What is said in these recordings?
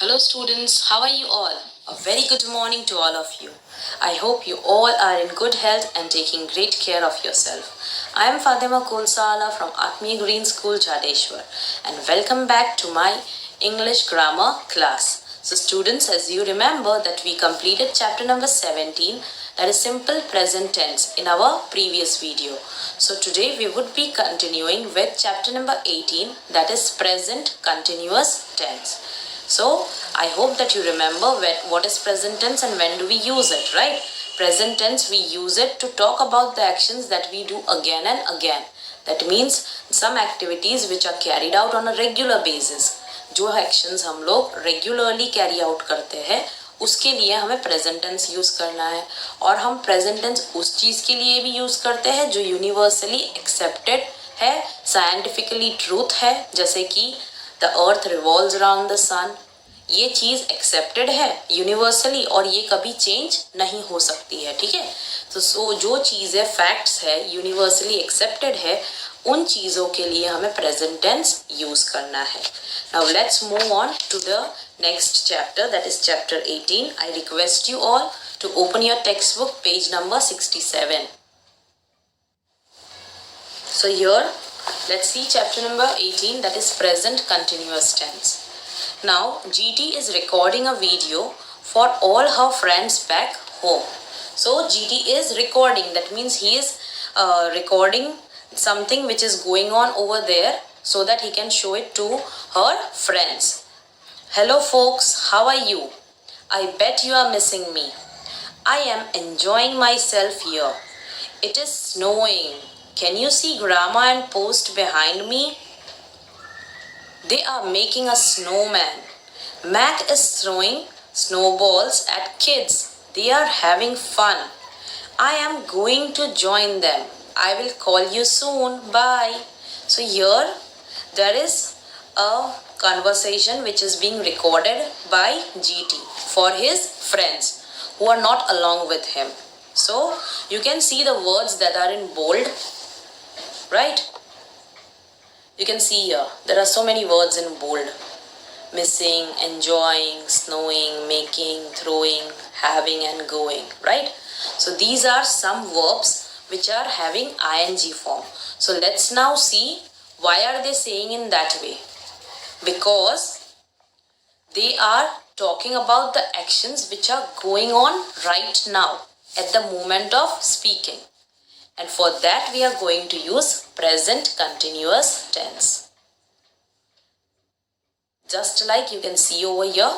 Hello students, how are you all? A very good morning to all of you. I hope you all are in good health and taking great care of yourself. I am Fatima Kulsala from Atmi Green School, Jadeshwar, and welcome back to my English grammar class. So students, as you remember that we completed chapter number 17, that is simple present tense, in our previous video. So today we would be continuing with chapter number 18, that is present continuous tense. So I hope that you remember what is present tense and when do we use it, right? Present tense, we use it to talk about the actions that we do again and again. That means some activities which are carried out on a regular basis. जो actions हम लोग regularly carry out करते हैं उसके लिए हमें present tense use करना है. और हम प्रेजेंट टेंस उस चीज के लिए भी यूज करते हैं जो यूनिवर्सली एक्सेप्टेड है, साइंटिफिकली ट्रूथ है, जैसे कि the earth revolves around the sun. ये चीज एक्सेप्टेड है यूनिवर्सली और ये कभी चेंज नहीं हो सकती है. ठीक है, तो जो चीजें फैक्ट्स है यूनिवर्सली एक्सेप्टेड है उन चीजों के लिए हमें प्रेजेंट टेंस यूज करना है. Now let's move on to the next chapter, that is chapter 18. I request you all to open your textbook, page number 67. So here let's see chapter number 18, that is present continuous tense. Now GT is recording a video for all her friends back home. So GT is recording, that means he is recording something which is going on over there so that he can show it to her friends. Hello folks, how are you? I bet you are missing me. I am enjoying myself here. It is snowing. Can you see grandma and post behind me? They are making a snowman. Mac is throwing snowballs at kids. They are having fun. I am going to join them. I will call you soon. Bye. So here there is a conversation which is being recorded by GT for his friends who are not along with him. So you can see the words that are in bold, right? You can see here there are so many words in bold: missing, enjoying, snowing, making, throwing, having and going, right? So these are some verbs which are having ing form. So let's now see why are they saying in that way. Because they are talking about the actions which are going on right now at the moment of speaking. And for that we are going to use present continuous tense. Just like you can see over here,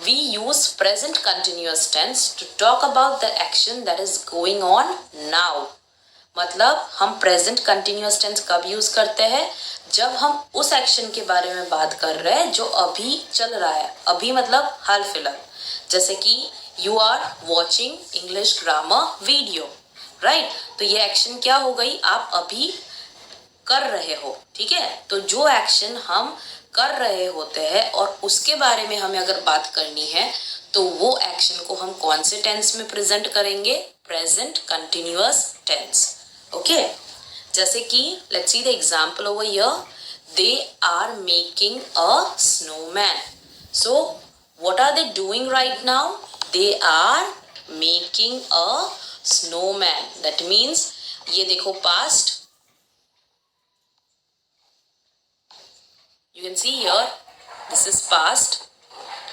we use present continuous tense to talk about the action that is going on now. मतलब हम present continuous tense कब use करते हैं? जब हम उस action के बारे में बात कर रहे हैं जो अभी चल रहा है. अभी मतलब हाल फिलहाल. जैसे कि you are watching English grammar video, right? तो ये एक्शन क्या हो गई? आप अभी कर रहे हो. ठीक है, तो जो एक्शन हम कर रहे होते हैं और उसके बारे में हमें अगर बात करनी है तो वो एक्शन को हम कौन से टेंस में प्रेजेंट करेंगे? Present continuous tense. ओके, जैसे कि let's see the example over here. They are making a snowman. So what are they doing right now? They are making a snowman. That means ये देखो past. You can see here this is past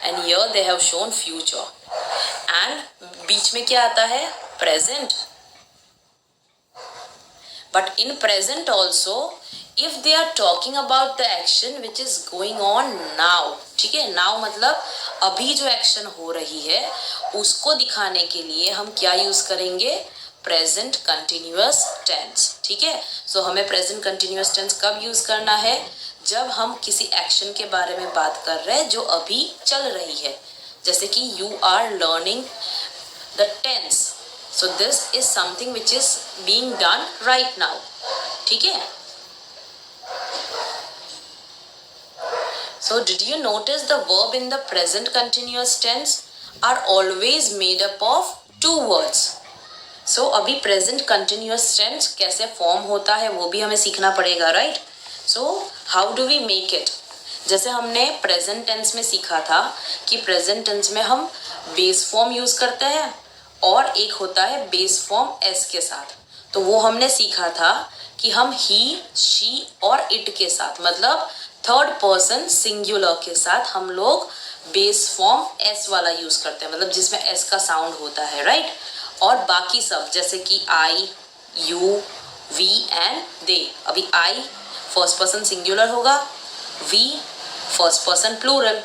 and here they have shown future. And बीच में क्या आता है? Present. But in present also, if they are talking about the action which is going on now, ठीक है, now मतलब अभी जो action हो रही है उसको दिखाने के लिए हम क्या यूज करेंगे? Present continuous tense. ठीक है, सो हमें प्रेजेंट कंटिन्यूअस टेंस कब यूज करना है? जब हम किसी एक्शन के बारे में बात कर रहे हैं जो अभी चल रही है. जैसे कि you are learning the tense. So this is something which is being done right now. ठीक है. So did you notice the verb in the present continuous tense are always made up of two words? So अभी present continuous tense कैसे form होता है वो भी हमें सीखना पड़ेगा, right? So how do we make it? जैसे हमने प्रेजेंट टेंस में सीखा था कि प्रेजेंट टेंस में हम बेस फॉर्म यूज़ करते हैं और एक होता है बेस फॉर्म एस के साथ। तो वो हमने सीखा था कि हम ही, शी और इट के साथ, मतलब थर्ड पर्सन सिंगुलर के साथ हम लोग बेस फॉर्म एस वाला यूज़ करते हैं, मतलब जिसमें एस का साउंड होता है, राइट। और बाकी सब जैसे कि आई, यू, वी एंड दे। अभी आई फर्स्ट पर्सन सिंगुलर होगा, वी फर्स्ट पर्सन प्लूरल,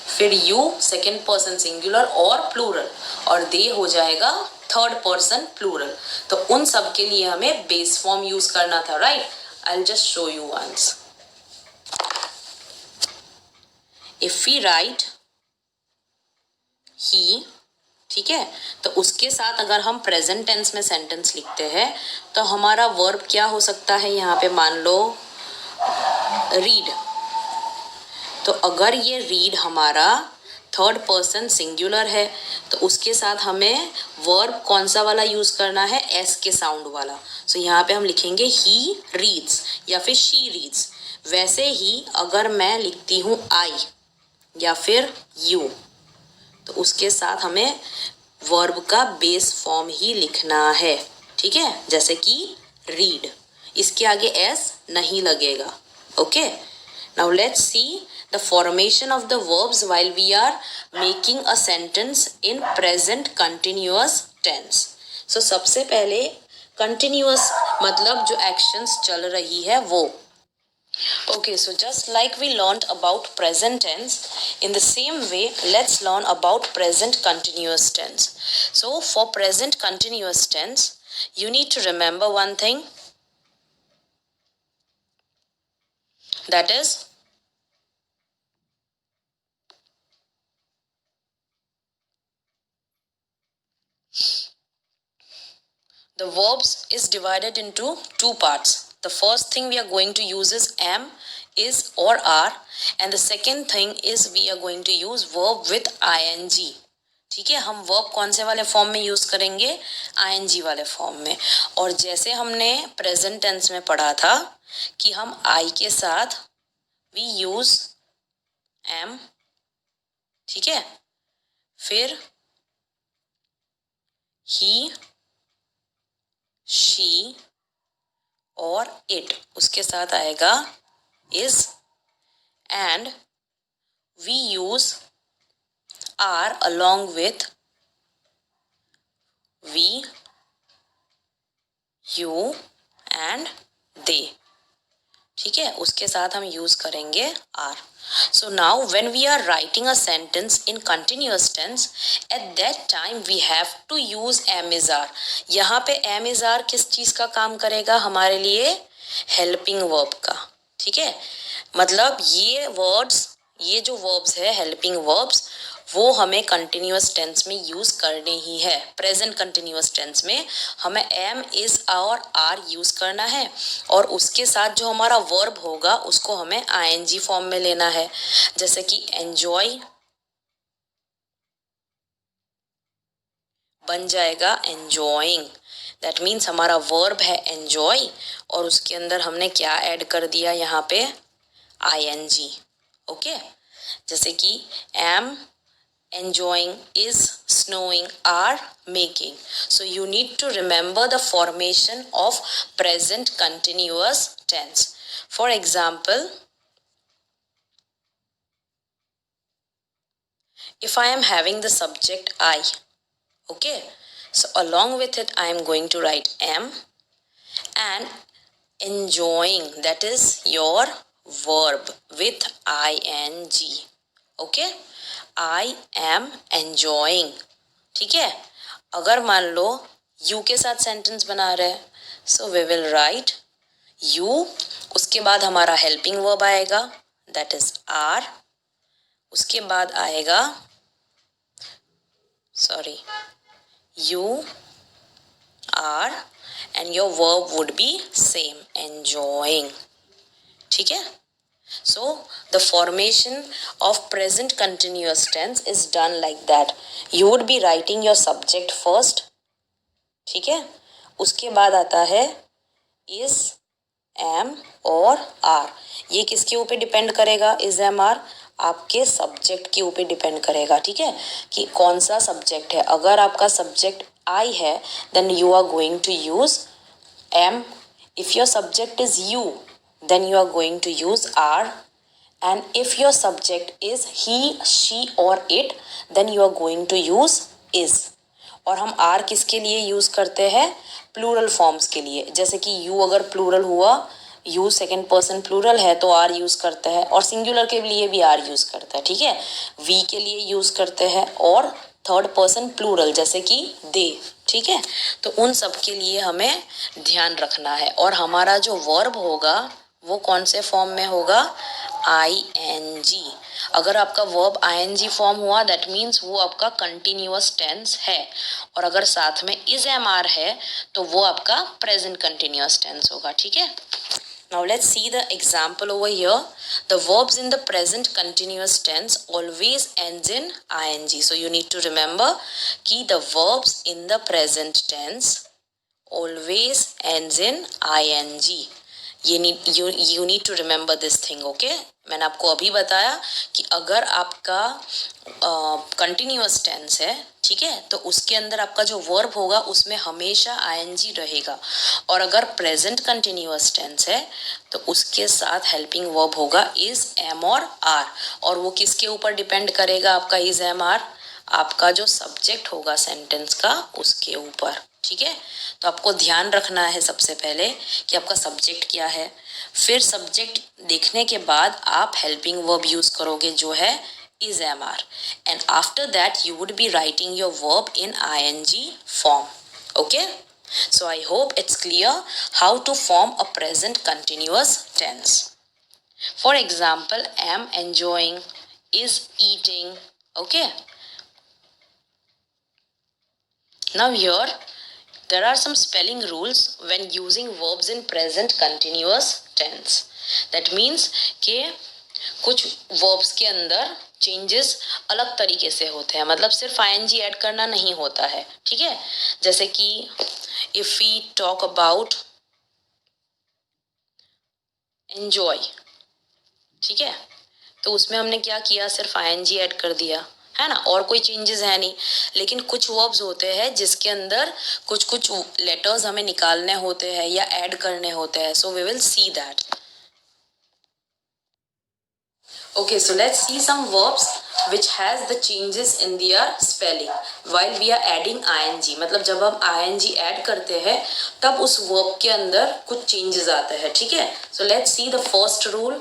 फिर यू सेकेंड पर्सन सिंगुलर और प्लूरल, और दे हो जाएगा थर्ड पर्सन प्लूरल। तो उन सब के लिए हमें बेस फॉर्म यूज करना था, right. I will just show you once. If we write he, ठीक है, तो उसके साथ अगर हम प्रेजेंट टेंस में सेंटेंस लिखते हैं तो हमारा वर्ब क्या हो सकता है, यहाँ पे मान लो रीड। तो अगर ये रीड हमारा थर्ड पर्सन सिंगुलर है तो उसके साथ हमें वर्ब कौन सा वाला यूज़ करना है, एस के साउंड वाला। सो यहाँ पे हम लिखेंगे ही रीड्स या फिर शी रीड्स। वैसे ही अगर मैं लिखती हूँ आई या फिर यू तो उसके साथ हमें वर्ब का बेस फॉर्म ही लिखना है, ठीक है, जैसे कि रीड, इसके आगे एस नहीं लगेगा। Okay, now let's C the formation of the verbs while we are making a sentence in present continuous tense. So सबसे पहले continuous मतलब जो actions चल रही है वो। Okay, so just like we learned about present tense, in the same way let's learn about present continuous tense. So for present continuous tense you need to remember one thing, that is the verbs is divided into two parts. The first thing we are going to use is am, is or are, and the second thing is we are going to use verb with ing. ठीक है, हम verb कौन से वाले form में use करेंगे, ing वाले form में। और जैसे हमने प्रेजेंट टेंस में पढ़ा था कि हम आई के साथ वी यूज एम, ठीक है, फिर ही, शी और इट, उसके साथ आएगा is, and we use are along with we, you and they, ठीक है, उसके साथ हम यूज करेंगे are. So now when we are writing a sentence in continuous tense, at that time we have to use am is are. यहाँ पे am is are किस चीज़ का काम करेगा हमारे लिए, हेल्पिंग वर्ब का, ठीक है। मतलब ये वर्ड्स, ये जो वर्ब्स है हेल्पिंग वर्ब्स, वो हमें कंटिन्यूअस टेंस में यूज़ करने ही है। प्रेजेंट कंटिन्यूअस टेंस में हमें एम, इज़ और आर यूज़ करना है, और उसके साथ जो हमारा वर्ब होगा उसको हमें आईएनजी फॉर्म में लेना है। जैसे कि एंजॉय बन जाएगा एंजॉइंग, दैट मीन्स हमारा वर्ब है एंजॉय और उसके अंदर हमने क्या ऐड कर दिया यहाँ पे, आईएनजी। ओके, जैसे कि M enjoying, is snowing, are making. So you need to remember the formation of present continuous tense. For example, if I am having the subject I, okay, so along with it I am going to write am, and enjoying, that is your verb with ing. Okay, I am enjoying, ठीक है। अगर मान लो you के साथ sentence बना रहे हैं, so we will write you, उसके बाद हमारा हेल्पिंग वर्ब आएगा दैट इज आर, उसके बाद आएगा you are and your verb would be same, enjoying, ठीक है। So the formation of present continuous tense is done like that. You would be writing your subject first, ठीक है, उसके बाद आता है is एम और आर। ये किसके ऊपर डिपेंड करेगा? इज एम आर आपके सब्जेक्ट के ऊपर डिपेंड करेगा, ठीक है, कि कौन सा सब्जेक्ट है। अगर आपका सब्जेक्ट आई है then you are going to use am. If your subject is you then you are going to use are. and if your subject is he, she or it then you are going to use is. और हम are किसके लिए use करते हैं? Plural forms के लिए। जैसे कि यू अगर प्लूरल हुआ, यू सेकेंड पर्सन प्लूरल है तो आर यूज करते हैं, और सिंगुलर के लिए भी आर यूज करता है, ठीक है। वी के लिए यूज करते हैं, और थर्ड पर्सन प्लूरल जैसे कि दे, ठीक है। तो उन सब के लिए हमें ध्यान रखना है। और हमारा जो वर्ब होगा वो कौन से फॉर्म में होगा? ING. अगर आपका वर्ब ING फॉर्म हुआ दैट मीन्स वो आपका कंटिन्यूअस टेंस है, और अगर साथ में इज एम आर है तो वो आपका प्रेजेंट कंटिन्यूअस टेंस होगा, ठीक है। Now let's see the example over here. The verbs in the present continuous tense always ends in ing. So you need to remember कि the verbs in the present tense always ends in ing. You need to remember this thing, okay? मैंने आपको अभी बताया कि अगर आपका continuous tense है, ठीक है, तो उसके अंदर आपका जो वर्ब होगा उसमें हमेशा आईएनजी रहेगा, और अगर प्रेजेंट कंटिन्यूअस टेंस है तो उसके साथ हेल्पिंग वर्ब होगा इज, एम और आर। और वो किसके ऊपर डिपेंड करेगा? आपका इज, एम, आर आपका जो सब्जेक्ट होगा सेंटेंस का उसके ऊपर, ठीक है। तो आपको ध्यान रखना है सबसे पहले कि आपका सब्जेक्ट क्या है, फिर सब्जेक्ट देखने के बाद आप हेल्पिंग वर्ब यूज करोगे जो है is, am, are, and after that you would be writing your verb in ing form. Okay, so I hope it's clear how to form a present continuous tense. For example, am enjoying, is eating. Okay, now here there are some spelling rules when using verbs in present continuous tense. That means कि कुछ verbs के अंदर changes अलग तरीके से होते हैं, मतलब सिर्फ आईएनजी ऐड करना नहीं होता है, ठीक है। जैसे कि if we talk about enjoy, ठीक है, तो उसमें हमने क्या किया? सिर्फ आईएनजी ऐड कर दिया, है ना, और कोई चेंजेस है नहीं। लेकिन कुछ वर्ब्स होते हैं जिसके अंदर कुछ कुछ लेटर्स हमें निकालने होते हैं या ऐड करने होते हैं, so we will see that. Okay, so let's see some verbs which has the changes in their spelling while we are adding ing. मतलब जब हम ing ऐड करते हैं तब उस verb के अंदर कुछ changes आते हैं, ठीक है। So let's see the first rule.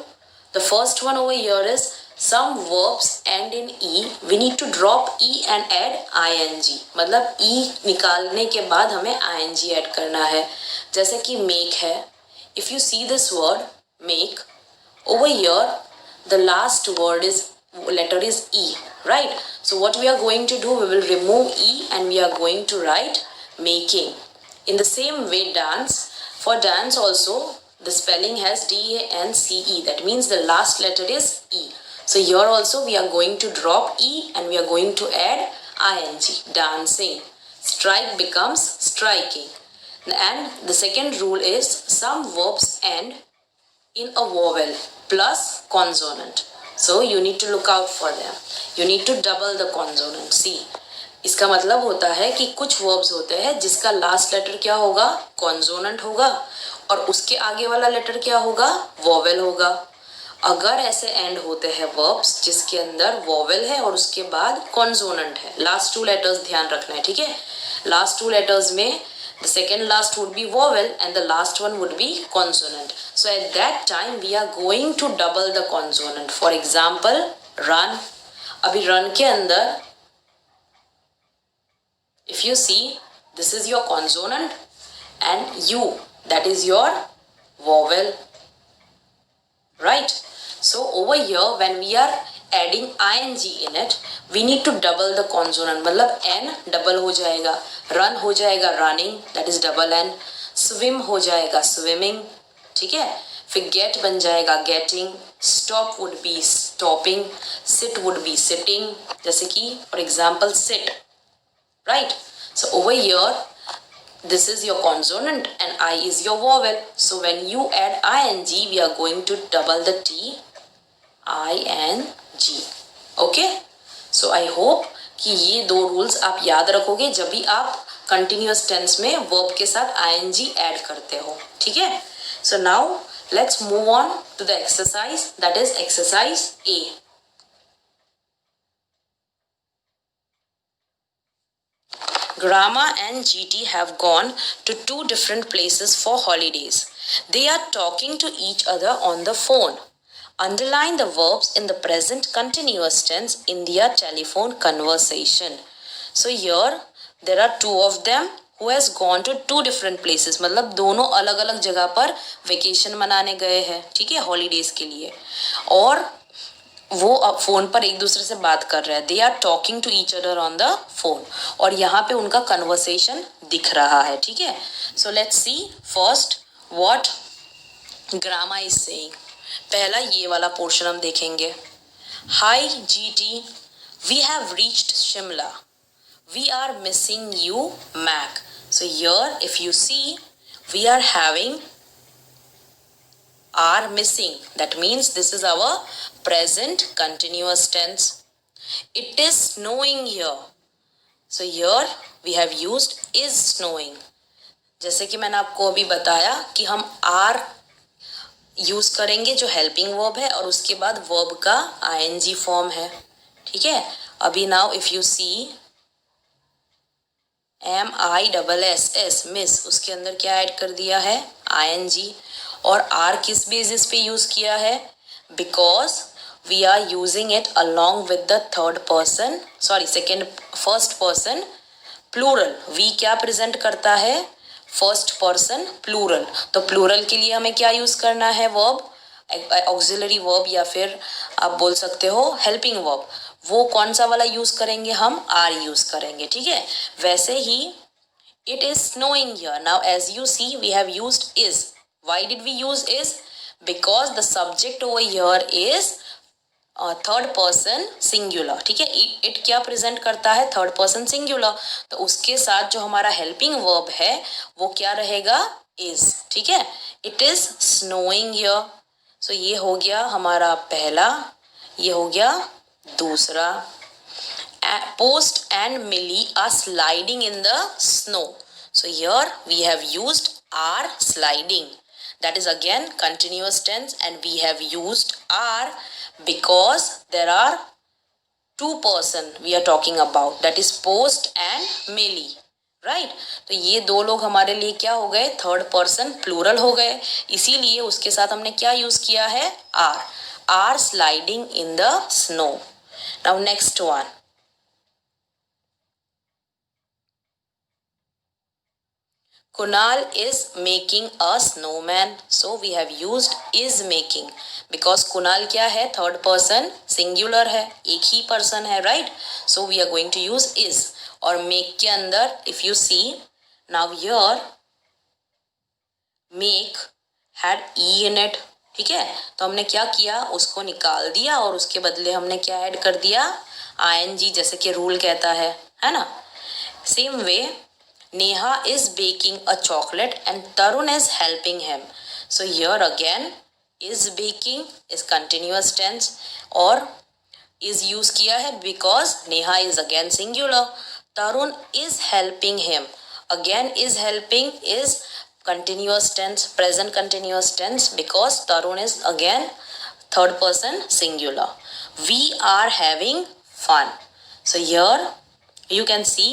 The first one over here is some verbs end in e. We need to drop e and add ing. मतलब e निकालने के बाद हमें ing ऐड करना है। जैसे कि make है, if you see this word make over here, the last word is letter is e, right? So what we are going to do, we will remove e and we are going to write making. In the same way dance, for dance also the spelling has DANCE, that means the last letter is e. So here also we are going to drop e and we are going to add ing, dancing. Strike becomes striking. And the second rule is some verbs end in a vowel plus consonant, so you need to look out for them. You need to double the consonant. See, इसका मतलब होता है कि कुछ verbs होते हैं जिसका last letter क्या होगा? कॉन्सोनेंट होगा, और उसके आगे वाला लेटर क्या होगा? वोवेल होगा। अगर ऐसे एंड होते हैं verbs जिसके अंदर वोवेल है और उसके बाद कॉन्सोनेंट है, लास्ट टू लेटर्स ध्यान रखना है, ठीक है। लास्ट टू लेटर्स में the second last would be vowel and the last one would be consonant. So at that time we are going to double the consonant. For example, run. अभी run के अंदर if you see, this is your consonant and u, that is your vowel, right? So over here when we are adding ing in it, we need to double the consonant. मतलब n double हो जाएगा, run हो जाएगा running, that is double n, swim हो जाएगा swimming, ठीक है, फिर get बन जाएगा getting, stop would be stopping, sit would be sitting, जैसे कि for example sit, right? So over here This is your consonant and I is your vowel. So when you add ing, we are going to double the T, ing. Okay? So I hope कि ये दो rules आप याद रखोगे जब भी आप continuous tense में वर्ब के साथ ing ऐड करते हो. ठीक है? So now let's move on to the exercise, that is exercise A. Grandma and GT have gone to two different places for holidays. They are talking to each other on the phone. Underline the verbs in the present continuous tense in their telephone conversation. So here there are two of them who has gone to two different places. मतलब दोनों अलग अलग जगह पर vacation मनाने गए हैं. ठीक है, हॉलीडेज के लिए. और वो अब फोन पर एक दूसरे से बात कर रहे हैं. They are talking to each other on the phone. और यहाँ पे उनका कन्वर्सेशन दिख रहा है. ठीक है, so let's see first what grandma is saying. पहला ये वाला पोर्शन हम देखेंगे. Hi GT, we have reached Shimla, we are missing you Mac. So here if you see we are having are missing. That means this is our present continuous tense. It is snowing here. So here we have used is snowing. जैसे कि मैंने आपको अभी बताया कि हम are use करेंगे जो हेल्पिंग वर्ब है और उसके बाद वर्ब का ing फॉर्म है. ठीक है, अभी now if you see MISS miss, उसके अंदर क्या ऐड कर दिया है, ing. और आर किस बेसिस पे यूज किया है, because we are using it along with the first person plural. We क्या प्रेजेंट करता है, फर्स्ट पर्सन प्लूरल. तो प्लूरल के लिए हमें क्या यूज करना है, वर्ब, ऑक्सिलरी वर्ब या फिर आप बोल सकते हो हेल्पिंग वर्ब. वो कौन सा वाला यूज करेंगे, हम आर यूज करेंगे. ठीक है, वैसे ही it is snowing here. Now as you see we have used is. Why did we use is? Because the subject over here is third person singular. ठीक है, इट क्या प्रेजेंट करता है, थर्ड पर्सन सिंगुलर. तो उसके साथ जो हमारा हेल्पिंग वर्ब है वो क्या रहेगा, इज. ठीक है, it is snowing here. So ये हो गया हमारा पहला, ये हो गया दूसरा. Post and Mili are sliding in the snow. So here we have used are sliding. That is again continuous tense and we have used are because there are two person we are talking about, that is post and Millie, right? तो ये दो लोग हमारे लिए क्या हो गए, third person plural हो गए. इसीलिए उसके साथ हमने क्या यूज किया है, are sliding in the snow. Now next one. Kunal is making a snowman. So we have used is making because Kunal क्या है, थर्ड पर्सन सिंगुलर है, एक ही पर्सन है, right. So we are going to use is. और make के अंदर if you see now here make had e in it. ठीक है, तो हमने क्या किया, उसको निकाल दिया और उसके बदले हमने क्या ऐड कर दिया, ing, जैसे कि रूल कहता है ना. Same way Neha is baking a chocolate and Tarun is helping him. So here again is baking is continuous tense और is use किया है because Neha is again singular. Tarun is helping him. Again is helping is continuous tense, present continuous tense because Tarun is again third person singular. We are having fun. So here you can see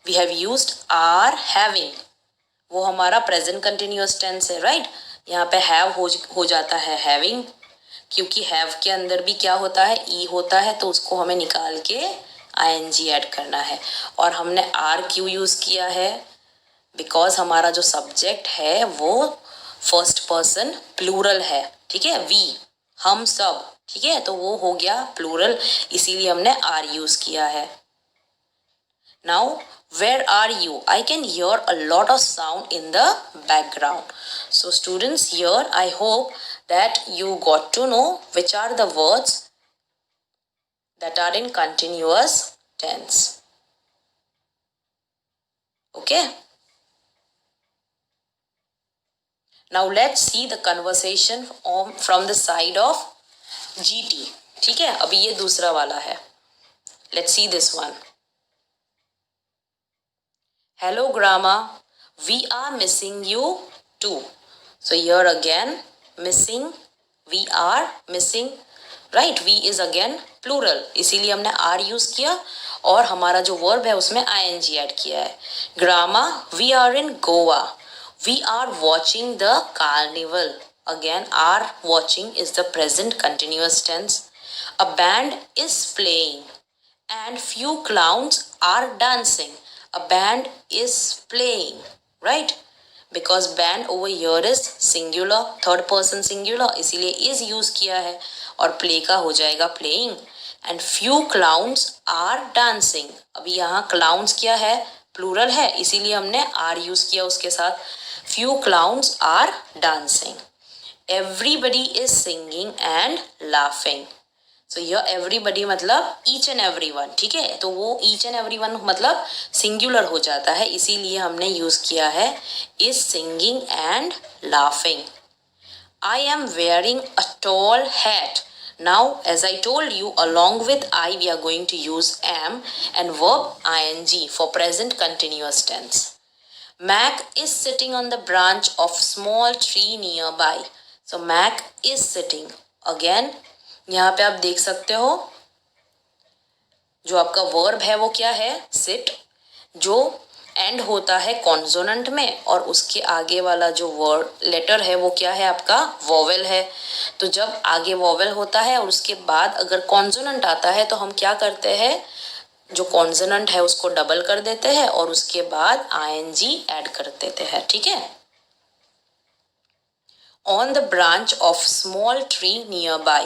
we have used are having. वो हमारा present continuous tense है, right? यहाँ पे have हो जाता है having, क्योंकि have के अंदर भी क्या होता है, e होता है, तो उसको हमें निकाल के ing ऐड करना है. और हमने are क्यों यूज किया है, बिकॉज हमारा जो सब्जेक्ट है वो फर्स्ट पर्सन प्लूरल है. ठीक है, we, हम सब. ठीक है, तो वो हो गया प्लूरल, इसीलिए हमने are यूज किया है. Now where are you? I can hear a lot of sound in the background. So students, here I hope that you got to know which are the words that are in continuous tense. Okay. Now let's see the conversation from the side of GT. ठीक है, अभी ये दूसरा वाला है. Let's see this one. Hello grandma, we are missing you too. So here again missing, we are missing, right? We is again plural, इसीलिए हमने are use किया और हमारा जो verb है उसमें ing ऐड किया है. ग्रामा, we are in Goa. We are watching the carnival. Again, are watching is the present continuous tense. A band is playing and few clowns are dancing. A band is playing, right? Because band over here is singular, third person singular, इसीलिए is use किया है और play का हो जाएगा playing. And few clowns are dancing. अभी यहाँ clowns क्या है, plural है, इसीलिए हमने are यूज किया उसके साथ. Few clowns are dancing. Everybody is singing and laughing. So here everybody मतलब each and everyone. ठीक है, तो वो each and everyone मतलब singular हो जाता है, इसीलिए हमने यूज किया है is singing and laughing. I am wearing a tall hat. Now as I told you, along with I we are going to use am and verb ing for present continuous tense. Mac is sitting on the branch of small tree nearby. So Mac is sitting. Again यहाँ पे आप देख सकते हो जो आपका verb है वो क्या है, सिट, जो एंड होता है कॉन्सोनेंट में और उसके आगे वाला जो वर्ड लेटर है वो क्या है आपका, वोवेल है. तो जब आगे वोवेल होता है और उसके बाद अगर कॉन्सोनेंट आता है तो हम क्या करते हैं, जो कॉन्सोनेंट है उसको डबल कर देते हैं और उसके बाद ing ऐड कर देते हैं. ठीक है. On the branch of small tree nearby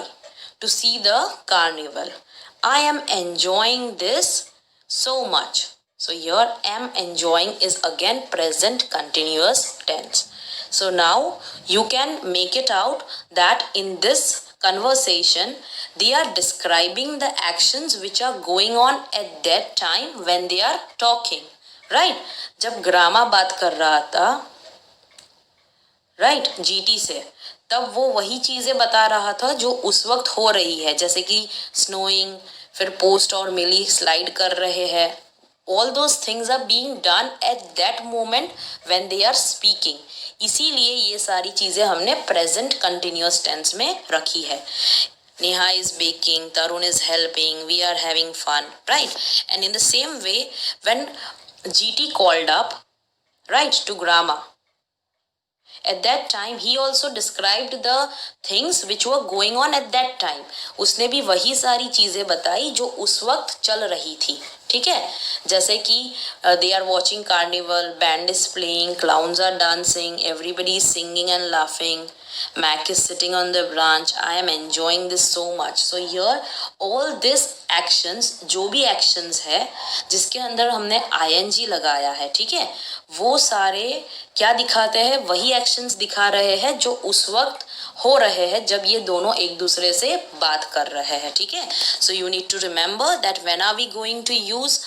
to see the carnival. I am enjoying this so much. So here am enjoying is again present continuous tense. So now you can make it out that in this conversation they are describing the actions which are going on at that time when they are talking. Right? जब ग्रामा बात कर रहा था right GT से, तब वो वही चीजें बता रहा था जो उस वक्त हो रही है, जैसे कि स्नोइंग, फिर पोस्ट और मिली स्लाइड कर रहे हैं. All those things are being done at that moment when they are speaking. इसीलिए ये सारी चीजें हमने प्रेजेंट कंटिन्यूअस टेंस में रखी है. Neha is baking, Tarun is helping, we are having fun, right? And in the same way, when GT called up, right, to Grama, at that time he also described the things which were going on at that time. उसने भी वही सारी चीजें बताई जो उस वक्त चल रही थी. ठीक है, जैसे कि they are watching carnival, band is playing, clowns are dancing, everybody is singing and laughing, Mac is sitting on the branch, I am enjoying this so much. So here all these actions, जो भी actions है जिसके अंदर हमने ing लगाया है, ठीक है, वो सारे क्या दिखाते हैं, वही एक्शंस दिखा रहे हैं जो उस वक्त हो रहे हैं जब ये दोनों एक दूसरे से बात कर रहे हैं. ठीक है. So you need to remember that when are we going to use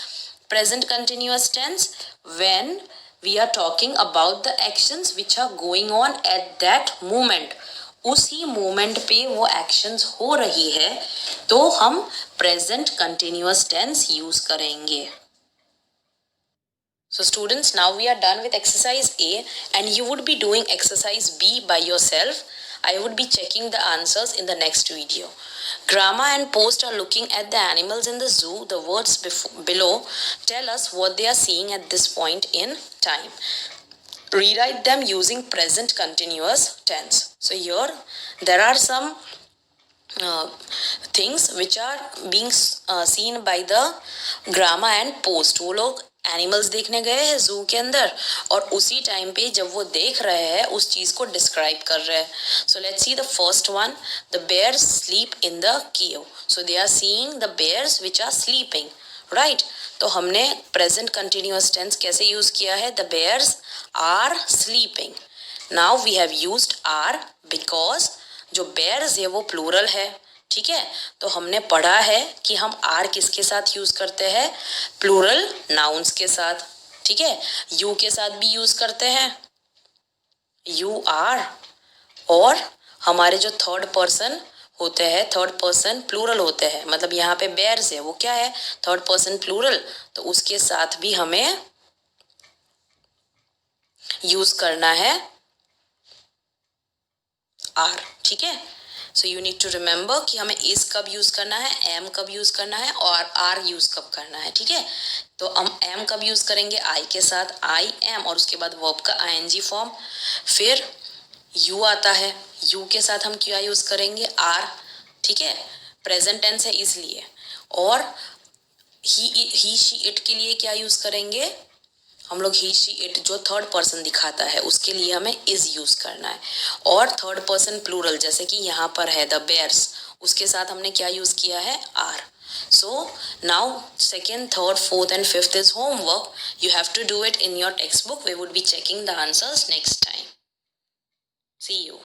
present continuous tense, when we are talking about the actions which are going on at that moment. उसी मोमेंट पे वो एक्शंस हो रही है तो हम present continuous tense use करेंगे. So students, now we are done with exercise A and you would be doing exercise B by yourself. I would be checking the answers in the next video. Grama and Post are looking at the animals in the zoo. The words below tell us what they are seeing at this point in time. Rewrite them using present continuous tense. So here there are some things which are being seen by the Grama and Post. वो लोग animals देखने गए हैं जू के अंदर और उसी टाइम पे जब वो देख रहे हैं उस चीज को डिस्क्राइब कर रहे हैं. So let's see the first one, the bears sleep in the cave. So they are seeing the bears which are sleeping, right. तो हमने प्रेजेंट कंटिन्यूअस टेंस कैसे यूज किया है, the bears are sleeping. Now we have used are because जो bears है वो plural है. ठीक है, तो हमने पढ़ा है कि हम आर किसके साथ यूज करते हैं, प्लूरल नाउन्स के साथ. ठीक है, यू के साथ भी यूज करते हैं यू आर, और हमारे जो थर्ड पर्सन होते हैं, थर्ड पर्सन प्लूरल होते हैं, मतलब यहाँ पे बेयर्स है, वो क्या है, थर्ड पर्सन प्लूरल, तो उसके साथ भी हमें यूज करना है आर, ठीक है। So you need to remember कि हमें इज कब यूज करना है, एम कब यूज करना है और आर यूज कब करना है, ठीक है। तो हम एम कब यूज करेंगे, आई के साथ, आई एम, और उसके बाद वर्ब का आईएनजी फॉर्म। फिर यू आता है, यू के साथ हम क्या यूज करेंगे, आर, ठीक है, प्रेजेंट टेंस है इसलिए। और ही शी इट के लिए क्या यूज करेंगे हम लोग, ही शी इट जो थर्ड पर्सन दिखाता है उसके लिए हमें इज यूज करना है। और थर्ड पर्सन प्लूरल जैसे कि यहाँ पर है द बेयर्स, उसके साथ हमने क्या यूज किया है, are. So now second, third, fourth and fifth is homework. You have to do it in your textbook. We would be checking the answers next time. See you.